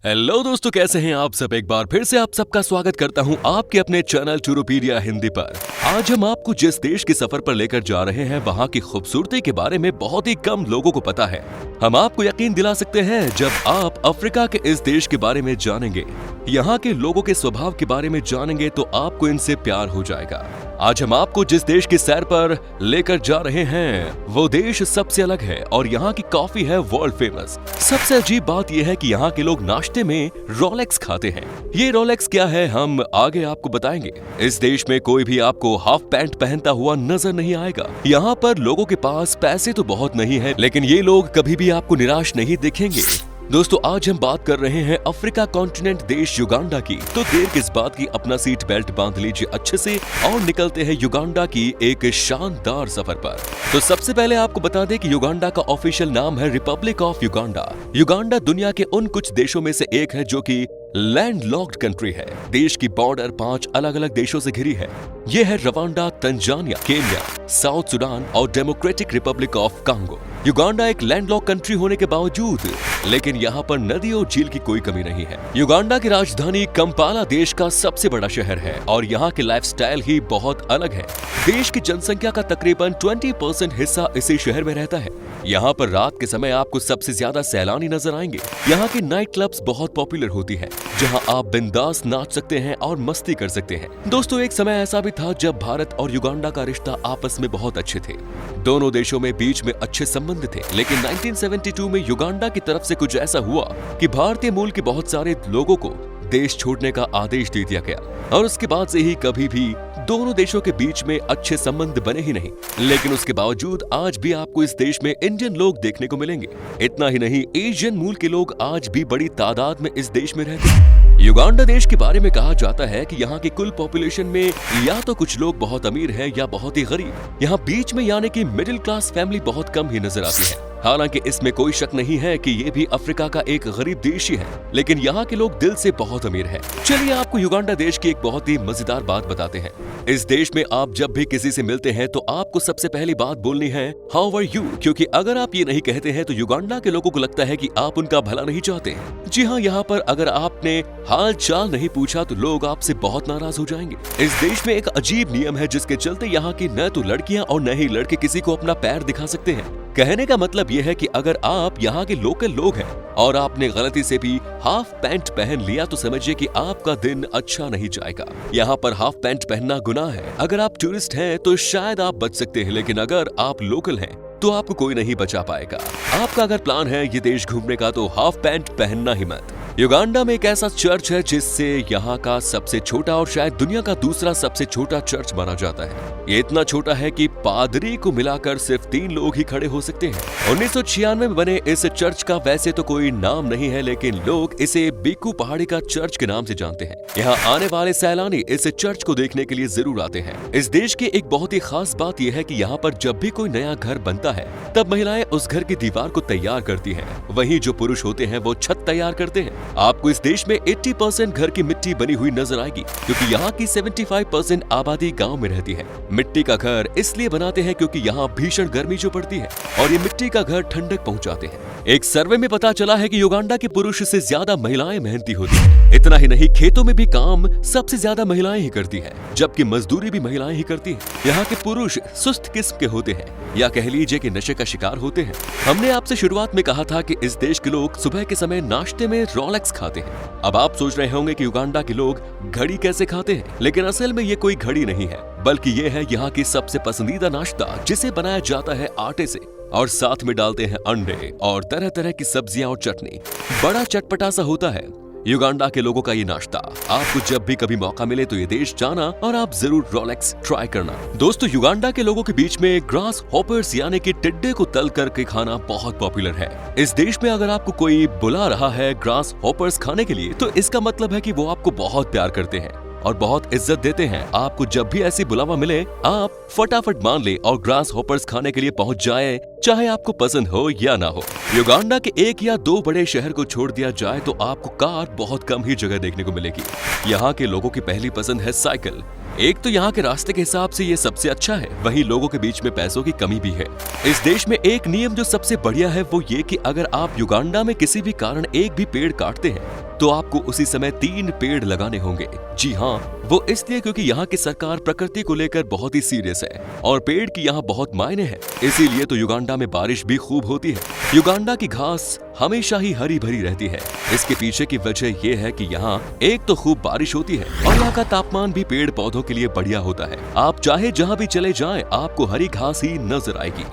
Hello दोस्तों, कैसे हैं आप सब। एक बार फिर से आप सबका स्वागत करता हूं आपके अपने चैनल टूरोपीडिया हिंदी पर। आज हम आपको जिस देश के सफर पर लेकर जा रहे हैं वहां की खूबसूरती के बारे में बहुत ही कम लोगों को पता है। हम आपको यकीन दिला सकते हैं जब आप अफ्रीका के इस देश के बारे में जानेंगे, यहाँ के लोगों के स्वभाव के बारे में जानेंगे तो आपको इनसे प्यार हो जाएगा। आज हम आपको जिस देश की सैर पर लेकर जा रहे हैं वो देश सबसे अलग है और यहाँ की कॉफी है वर्ल्ड फेमस। सबसे अजीब बात यह है कि यहाँ के लोग नाश्ते में रोलेक्स खाते हैं। ये रोलेक्स क्या है हम आगे आपको बताएंगे। इस देश में कोई भी आपको हाफ पैंट पहनता हुआ नजर नहीं आएगा। यहाँ पर लोगों के पास पैसे तो बहुत नहीं है, लेकिन ये लोग कभी भी आपको निराश नहीं दिखेंगे। दोस्तों, आज हम बात कर रहे हैं अफ्रीका कॉन्टिनेंट देश युगांडा की। तो देर किस बात की, अपना सीट बेल्ट बांध लीजिए अच्छे से और निकलते हैं युगांडा की एक शानदार सफर पर। तो सबसे पहले आपको बता दें कि युगांडा का ऑफिशियल नाम है रिपब्लिक ऑफ युगांडा। युगांडा दुनिया के उन कुछ देशों में से एक है जो कि लैंडलॉक्ड कंट्री है। देश की बॉर्डर 5 अलग अलग देशों से घिरी है। ये है Rwanda, Tanzania, Kenya, South Sudan और Democratic Republic of Congo. Uganda एक लैंडलॉक कंट्री होने के बावजूद लेकिन यहाँ पर नदी और झील की कोई कमी नहीं है। युगांडा की राजधानी कंपाला देश का सबसे बड़ा शहर है और यहाँ के लाइफस्टाइल ही बहुत अलग है। देश की जनसंख्या का तकरीबन 20% हिस्सा इसी शहर में रहता है। यहाँ पर रात के समय आपको सबसे ज्यादा सैलानी नजर आएंगे। यहाँ की नाइट क्लब्स बहुत पॉपुलर होती है जहाँ आप बिंदास नाच सकते हैं और मस्ती कर सकते हैं। दोस्तों, एक समय ऐसा भी था जब भारत और युगांडा का रिश्ता आपस में बहुत अच्छे थे। दोनों देशों में बीच में अच्छे संबंध थे, लेकिन 1972 में युगांडा की तरफ से कुछ ऐसा हुआ कि भारतीय मूल के बहुत सारे लोगों को देश छोड़ने का आदेश दे दिया गया और उसके बाद से ही कभी भी दोनों देशों के बीच में अच्छे संबंध बने ही नहीं। लेकिन उसके बावजूद आज भी आपको इस देश में इंडियन लोग देखने को मिलेंगे। इतना ही नहीं, एशियन मूल के लोग आज भी बड़ी तादाद में इस देश में रहते हैं। युगांडा देश के बारे में कहा जाता है कि यहाँ की कुल पॉपुलेशन में या तो कुछ लोग बहुत अमीर हैं या बहुत ही गरीब। यहाँ बीच में यानी कि मिडिल क्लास फैमिली बहुत कम ही नजर आती है। हालांकि इसमें कोई शक नहीं है कि ये भी अफ्रीका का एक गरीब देश ही है, लेकिन यहाँ के लोग दिल से बहुत अमीर हैं। चलिए आपको युगांडा देश की एक बहुत ही मजेदार बात बताते हैं। इस देश में आप जब भी किसी से मिलते हैं तो आपको सबसे पहली बात बोलनी है हाउ आर यू, क्योंकि अगर आप ये नहीं कहते हैं तो युगांडा के लोगों को लगता है कि आप उनका भला नहीं चाहते। जी हाँ, यहाँ पर अगर आपने हाल चाल नहीं पूछा तो लोग आपसे बहुत नाराज हो जाएंगे। इस देश में एक अजीब नियम है जिसके चलते यहाँ की न तो लड़कियां और न ही लड़के किसी को अपना पैर दिखा सकते हैं। कहने का मतलब यह है कि अगर आप यहाँ के लोकल लोग हैं और आपने गलती से भी हाफ पैंट पहन लिया तो समझिए कि आपका दिन अच्छा नहीं जाएगा। यहाँ पर हाफ पैंट पहनना गुनाह है। अगर आप टूरिस्ट हैं तो शायद आप बच सकते हैं, लेकिन अगर आप लोकल हैं तो आपको कोई नहीं बचा पाएगा। आपका अगर प्लान है ये देश घूमने का तो हाफ पैंट पहनना ही मत। युगांडा में एक ऐसा चर्च है जिससे यहाँ का सबसे छोटा और शायद दुनिया का दूसरा सबसे छोटा चर्च माना जाता है। ये इतना छोटा है कि पादरी को मिलाकर सिर्फ 3 लोग ही खड़े हो सकते हैं। 1996 में बने इस चर्च का वैसे तो कोई नाम नहीं है, लेकिन लोग इसे बीकू पहाड़ी का चर्च के नाम से जानते हैं। यहाँ आने वाले सैलानी इस चर्च को देखने के लिए जरूर आते हैं। इस देश की एक बहुत ही खास बात यह है कि यहाँ पर जब भी कोई नया घर बनता है तब महिलाएं उस घर की दीवार को तैयार करती हैं। वहीं जो पुरुष होते हैं वो छत तैयार करते हैं। आपको इस देश में 80% घर की मिट्टी बनी हुई नजर आएगी, क्योंकि यहाँ की 75% आबादी गांव में रहती है। मिट्टी का घर इसलिए बनाते हैं क्योंकि यहाँ भीषण गर्मी जो पड़ती है और ये मिट्टी का घर ठंडक पहुँचाते हैं। एक सर्वे में पता चला है कि युगांडा के पुरुष से ज्यादा महिलाएं मेहनती होती हैं। इतना ही नहीं, खेतों में भी काम सबसे ज्यादा महिलाएं ही करती हैं, जबकि मजदूरी भी महिलाएं ही करती हैं। यहाँ के पुरुष सुस्त किस्म के होते हैं या कह लीजिए कि नशे का शिकार होते हैं। हमने आपसे शुरुआत में कहा था कि इस देश के लोग सुबह के समय नाश्ते में रोलेक्स खाते हैं। अब आप सोच रहे होंगे कि युगांडा के लोग घड़ी कैसे खाते हैं, लेकिन असल में ये कोई घड़ी नहीं है, बल्कि ये है यहाँ की सबसे पसंदीदा नाश्ता, जिसे बनाया जाता है आटे से और साथ में डालते हैं अंडे और तरह तरह की सब्जियां और चटनी। बड़ा चटपटा सा होता है युगांडा के लोगों का ये नाश्ता। आपको जब भी कभी मौका मिले तो ये देश जाना और आप जरूर रोलेक्स ट्राई करना। दोस्तों, युगांडा के लोगों के बीच में ग्रास हॉपर्स यानी कि टिड्डे को तल करके खाना बहुत पॉपुलर है। इस देश में अगर आपको कोई बुला रहा है ग्रास हॉपर्स खाने के लिए तो इसका मतलब है कि वो आपको बहुत प्यार करते हैं और बहुत इज्जत देते हैं। आपको जब भी ऐसी बुलावा मिले आप फटाफट मान ले और ग्रास हॉपर्स खाने के लिए पहुंच जाए, चाहे आपको पसंद हो या ना हो। युगांडा के 1 या 2 बड़े शहर को छोड़ दिया जाए तो आपको कार बहुत कम ही जगह देखने को मिलेगी। यहाँ के लोगों की पहली पसंद है साइकिल। एक तो यहाँ के रास्ते के हिसाब से ये सबसे अच्छा है, वहीं लोगों के बीच में पैसों की कमी भी है। इस देश में एक नियम जो सबसे बढ़िया है वो ये कि अगर आप युगांडा में किसी भी कारण एक भी पेड़ काटते हैं तो आपको उसी समय 3 पेड़ लगाने होंगे। जी हाँ, वो इसलिए क्योंकि यहाँ की सरकार प्रकृति को लेकर बहुत ही सीरियस है और पेड़ की यहाँ बहुत मायने हैं। इसीलिए तो युगांडा में बारिश भी खूब होती है। युगांडा की घास हमेशा ही हरी भरी रहती है। इसके पीछे की वजह ये है कि यहाँ एक तो खूब बारिश होती है और यहाँ का तापमान भी पेड़ पौधों के लिए बढ़िया होता है। आप चाहे जहाँ भी चले जाएं, आपको हरी घास ही नजर आएगी।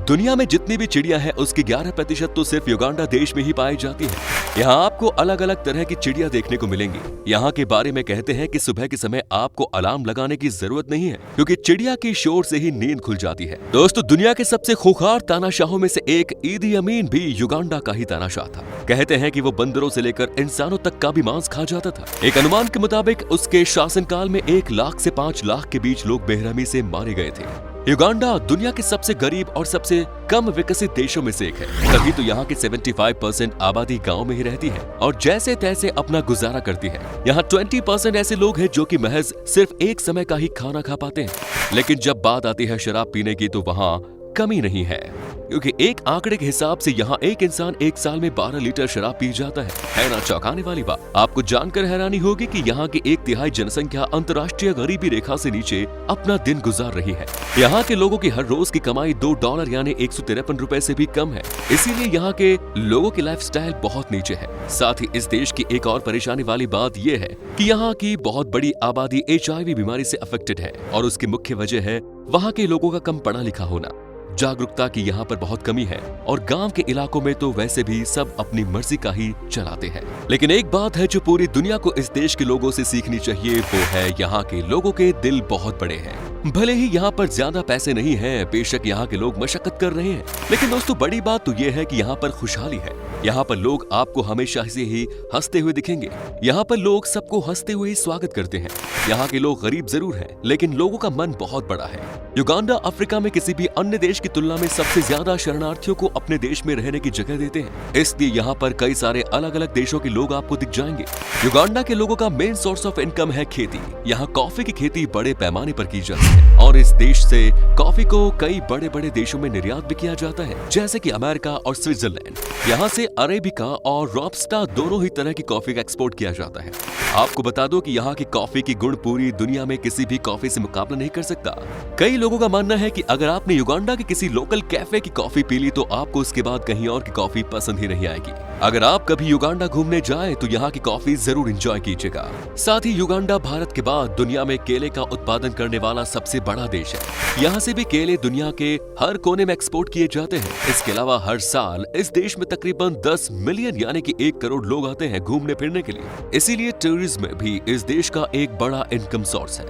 दुनिया में जितनी भी चिड़िया है उसकी 11% तो सिर्फ युगांडा देश में ही पाई जाती है। यहाँ आपको अलग अलग तरह की चिड़िया देखने को मिलेंगी। यहाँ के बारे में कहते हैं कि सुबह के समय आपको अलार्म लगाने की जरूरत नहीं है, क्योंकि चिड़िया की शोर से ही नींद खुल जाती है। दोस्तों, दुनिया के सबसे खूंखार तानाशाहों में से एक ईदी अमीन भी युगांडा का ही तानाशाह था। कहते हैं कि वो बंदरों से लेकर इंसानों तक का भी मांस खा जाता था। एक अनुमान के मुताबिक उसके शासनकाल में 1 लाख से 5 लाख के बीच लोग बेरहमी से मारे गए थे। युगांडा दुनिया के सबसे गरीब और सबसे कम विकसित देशों में से एक है। तभी तो यहाँ की 75% आबादी गांव में ही रहती है और जैसे तैसे अपना गुजारा करती है। यहाँ 20% ऐसे लोग हैं जो कि महज सिर्फ एक समय का ही खाना खा पाते हैं। लेकिन जब बात आती है शराब पीने की तो वहाँ कमी नहीं है, क्योंकि एक आंकड़े के हिसाब से यहाँ एक इंसान एक साल में 12 लीटर शराब पी जाता है ना चौंकाने वाली बात। आपको जानकर हैरानी होगी कि यहाँ की 1/3 जनसंख्या अंतर्राष्ट्रीय गरीबी रेखा से नीचे अपना दिन गुजार रही है। यहाँ के लोगों की हर रोज की कमाई $2 यानी 153 रुपए से भी कम है। इसीलिए यहाँ के लोगों की लाइफस्टाइल बहुत नीचे है। साथ ही इस देश की एक और परेशानी वाली बात यह है कि यहाँ की बहुत बड़ी आबादी HIV बीमारी से अफेक्टेड है और उसकी मुख्य वजह है वहाँ के लोगों का कम पढ़ा लिखा होना। जागरूकता की यहाँ पर बहुत कमी है और गांव के इलाकों में तो वैसे भी सब अपनी मर्जी का ही चलाते हैं। लेकिन एक बात है जो पूरी दुनिया को इस देश के लोगों से सीखनी चाहिए, वो है यहाँ के लोगों के दिल बहुत बड़े हैं। भले ही यहाँ पर ज्यादा पैसे नहीं हैं, बेशक यहाँ के लोग मशक्कत कर रहे हैं, लेकिन दोस्तों बड़ी बात तो ये है कि यहाँ पर खुशहाली है। यहाँ पर लोग आपको हमेशा से ही हंसते हुए दिखेंगे। यहाँ पर लोग सबको हंसते हुए ही स्वागत करते हैं। यहाँ के लोग गरीब जरूर हैं, लेकिन लोगों का मन बहुत बड़ा है। युगांडा अफ्रीका में किसी भी अन्य देश की तुलना में सबसे ज्यादा शरणार्थियों को अपने देश में रहने की जगह देते हैं। इसलिए यहाँ पर कई सारे अलग अलग देशों के लोग आपको दिख जाएंगे। युगांडा के लोगों का मेन सोर्स ऑफ इनकम है खेती। यहाँ कॉफी की खेती बड़े पैमाने पर की जाती है और इस देश से कॉफी को कई बड़े बड़े देशों में निर्यात भी किया जाता है, जैसे कि अमेरिका और स्विट्जरलैंड। यहाँ से अरेबिका और रोबस्टा दोनों ही तरह की कॉफी का एक्सपोर्ट किया जाता है। आपको बता दो कि यहाँ की कॉफी की गुण पूरी दुनिया में किसी भी कॉफी से मुकाबला नहीं कर सकता। कई लोगों का मानना है कि अगर आपने युगांडा के किसी लोकल कैफे की कॉफी पी ली तो आपको उसके बाद कहीं और की कॉफी पसंद ही नहीं आएगी। अगर आप कभी युगांडा घूमने जाएं तो यहाँ की कॉफी जरूर एंजॉय कीजिएगा। साथ ही युगांडा भारत के बाद दुनिया में केले का उत्पादन करने वाला सबसे बड़ा देश है। यहाँ से भी केले दुनिया के हर कोने में एक्सपोर्ट किए जाते हैं। इसके अलावा हर साल इस देश में तकरीबन 10 मिलियन यानी कि 1 करोड़ लोग आते हैं घूमने फिरने के लिए। इसीलिए टूरिज्म भी इस देश का एक बड़ा इनकम सोर्स है।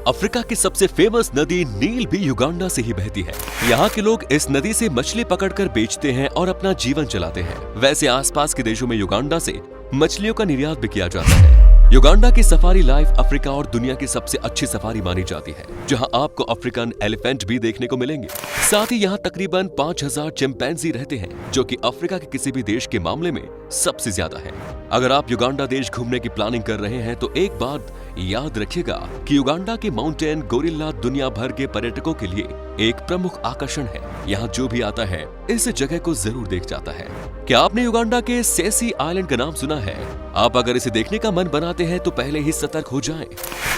अफ्रीका की सबसे फेमस नदी नील भी युगांडा से ही बहती है। यहाँ के लोग इस नदी से मछली पकड़कर बेचते हैं और अपना जीवन चलाते हैं। वैसे आसपास के देशों में युगांडा से मछलियों का निर्यात भी किया जाता है। युगांडा की सफारी लाइफ अफ्रीका और दुनिया की सबसे अच्छी सफारी मानी जाती है, जहां आपको अफ्रीकन एलिफेंट भी देखने को मिलेंगे। साथ ही यहाँ तकरीबन 5000 चिंपैंजी रहते हैं, जो कि अफ्रीका के किसी भी देश के मामले में सबसे ज्यादा है। अगर आप युगांडा देश घूमने की प्लानिंग कर रहे हैं तो एक बात याद रखिएगा कि युगांडा के माउंटेन गोरिल्ला दुनिया भर के पर्यटकों के लिए एक प्रमुख आकर्षण है। यहाँ जो भी आता है इस जगह को जरूर देख जाता है। क्या आपने युगांडा के सेसी आइलैंड का नाम सुना है? आप अगर इसे देखने का मन बनाते हैं तो पहले ही सतर्क हो जाएं।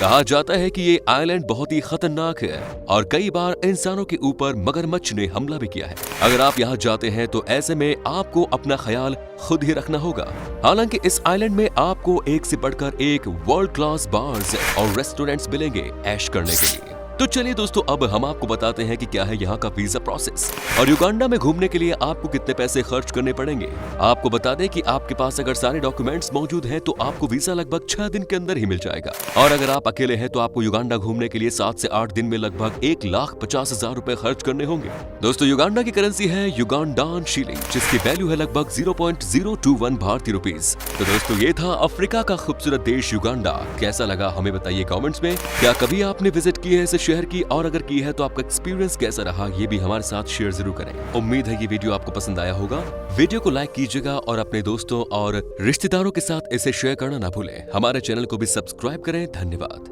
कहा जाता है कि ये आइलैंड बहुत ही खतरनाक है और कई बार इंसानों के ऊपर मगरमच्छ ने हमला भी किया है। अगर आप यहाँ जाते हैं तो ऐसे में आपको अपना ख्याल खुद ही रखना होगा। हालांकि इस आइलैंड में आपको एक से बढ़कर एक वर्ल्ड क्लास बार्स और रेस्टोरेंट्स मिलेंगे ऐश करने के लिए। तो चलिए दोस्तों, अब हम आपको बताते हैं कि क्या है यहाँ का वीजा प्रोसेस और युगांडा में घूमने के लिए आपको कितने पैसे खर्च करने पड़ेंगे। आपको बता दें कि आपके पास अगर सारे डॉक्यूमेंट्स मौजूद हैं तो आपको वीजा लगभग 6 दिन के अंदर ही मिल जाएगा। और अगर आप अकेले हैं तो आपको युगांडा घूमने के लिए 7 से 8 दिन में लगभग 1,50,000 रुपए खर्च करने होंगे। दोस्तों, युगांडा की करेंसी है युगांडान शीलिंग, जिसकी वैल्यू है लगभग 0.021 भारतीय रुपीज। तो दोस्तों, ये था अफ्रीका का खूबसूरत देश युगांडा। कैसा लगा हमें बताइए कॉमेंट्स में। क्या कभी आपने विजिट की है इसे शहर की, और अगर की है तो आपका एक्सपीरियंस कैसा रहा ये भी हमारे साथ शेयर जरूर करें। उम्मीद है ये वीडियो आपको पसंद आया होगा। वीडियो को लाइक कीजिएगा और अपने दोस्तों और रिश्तेदारों के साथ इसे शेयर करना ना भूलें। हमारे चैनल को भी सब्सक्राइब करें। धन्यवाद।